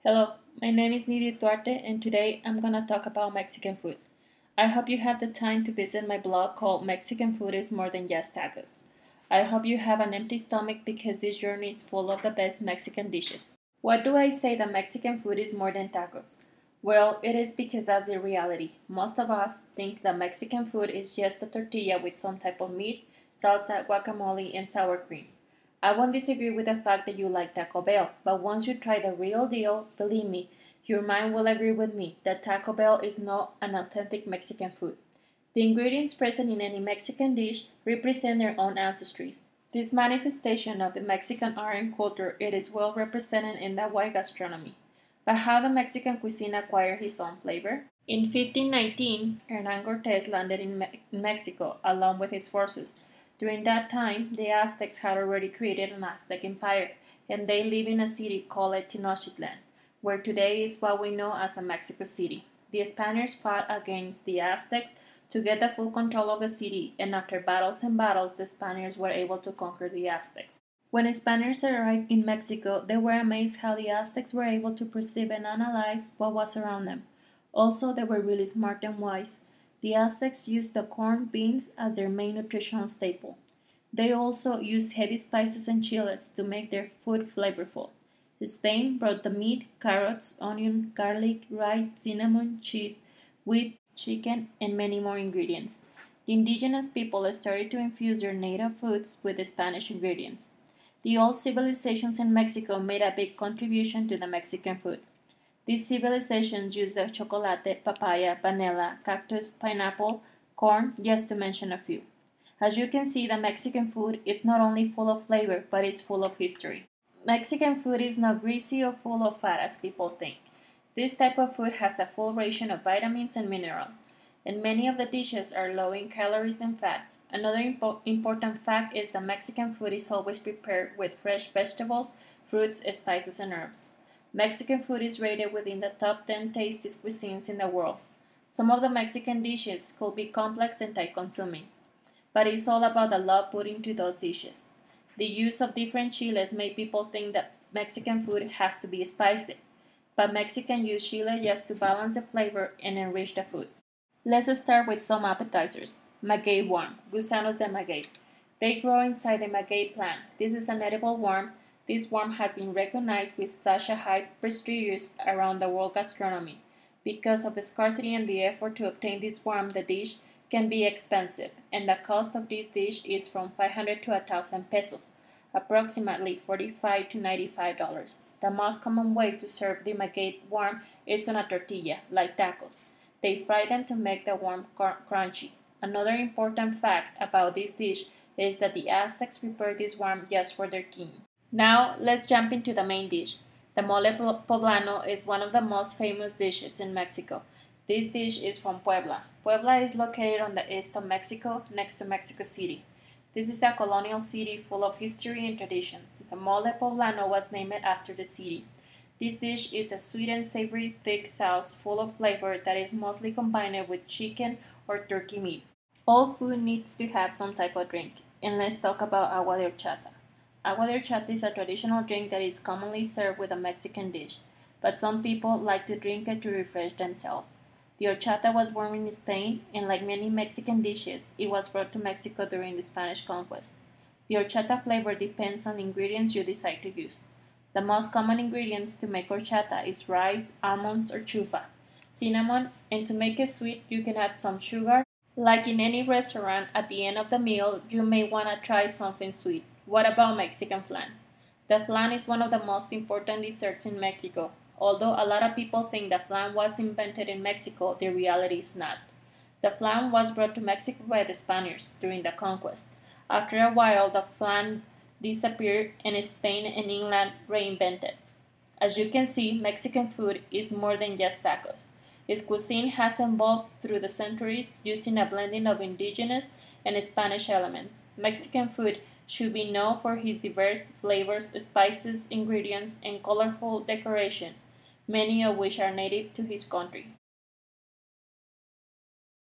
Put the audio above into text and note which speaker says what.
Speaker 1: Hello, my name is Nidia Duarte, and today I'm gonna talk about Mexican food. I hope you have the time to visit my blog called Mexican Food is More Than Just Tacos. I hope you have an empty stomach because this journey is full of the best Mexican dishes. Why do I say that Mexican food is more than tacos? Well, it is because that's the reality. Most of us think that Mexican food is just a tortilla with some type of meat, salsa, guacamole, and sour cream. I won't disagree with the fact that you like Taco Bell, but once you try the real deal, believe me, your mind will agree with me that Taco Bell is not an authentic Mexican food. The ingredients present in any Mexican dish represent their own ancestries. This manifestation of the Mexican art and culture it is well represented in the white gastronomy. But how the Mexican cuisine acquired its own flavor? In 1519, Hernán Cortés landed in Mexico along with his forces. During that time, the Aztecs had already created an Aztec empire, and they lived in a city called Tenochtitlan, where today is what we know as a Mexico City. The Spaniards fought against the Aztecs to get the full control of the city, and after battles and battles, the Spaniards were able to conquer the Aztecs. When Spaniards arrived in Mexico, they were amazed how the Aztecs were able to perceive and analyze what was around them. Also, they were really smart and wise. The Aztecs used the corn beans as their main nutritional staple. They also used heavy spices and chiles to make their food flavorful. Spain brought the meat, carrots, onion, garlic, rice, cinnamon, cheese, wheat, chicken, and many more ingredients. The indigenous people started to infuse their native foods with the Spanish ingredients. The old civilizations in Mexico made a big contribution to the Mexican food. These civilizations used the chocolate, papaya, vanilla, cactus, pineapple, corn, just to mention a few. As you can see, the Mexican food is not only full of flavor, but it's full of history. Mexican food is not greasy or full of fat as people think. This type of food has a full ration of vitamins and minerals, and many of the dishes are low in calories and fat. Another important fact is that Mexican food is always prepared with fresh vegetables, fruits, spices, and herbs. Mexican food is rated within the top 10 tastiest cuisines in the world. Some of the Mexican dishes could be complex and time consuming, but it's all about the love put into those dishes. The use of different chiles make people think that Mexican food has to be spicy, but Mexicans use chile just to balance the flavor and enrich the food. Let's start with some appetizers. Maguey worm, Gusanos de maguey. They grow inside the maguey plant. This is an edible worm. This worm has been recognized with such a high prestige around the world gastronomy. Because of the scarcity and the effort to obtain this worm, the dish can be expensive, and the cost of this dish is from 500 to 1,000 pesos, approximately $45 to $95. The most common way to serve the maguey worm is on a tortilla, like tacos. They fry them to make the worm crunchy. Another important fact about this dish is that the Aztecs prepared this worm just for their king. Now let's jump into the main dish. The mole poblano is one of the most famous dishes in Mexico. This dish is from Puebla. Puebla is located on the east of Mexico, next to Mexico City. This is a colonial city full of history and traditions. The mole poblano was named after the city. This dish is a sweet and savory thick sauce full of flavor that is mostly combined with chicken or turkey meat. All food needs to have some type of drink, and let's talk about agua de horchata. Agua de horchata is a traditional drink that is commonly served with a Mexican dish, but some people like to drink it to refresh themselves. The horchata was born in Spain, and like many Mexican dishes, it was brought to Mexico during the Spanish conquest. The horchata flavor depends on the ingredients you decide to use. The most common ingredients to make horchata is rice, almonds, or chufa, cinnamon, and to make it sweet, you can add some sugar. Like in any restaurant, at the end of the meal, you may want to try something sweet. What about Mexican flan? The flan is one of the most important desserts in Mexico. Although a lot of people think that flan was invented in Mexico, the reality is not. The flan was brought to Mexico by the Spaniards during the conquest. After a while, the flan disappeared and Spain and England reinvented. As you can see, Mexican food is more than just tacos. Its cuisine has evolved through the centuries using a blending of indigenous and Spanish elements. Mexican food should be known for its diverse flavors, spices, ingredients, and colorful decoration, many of which are native to his country.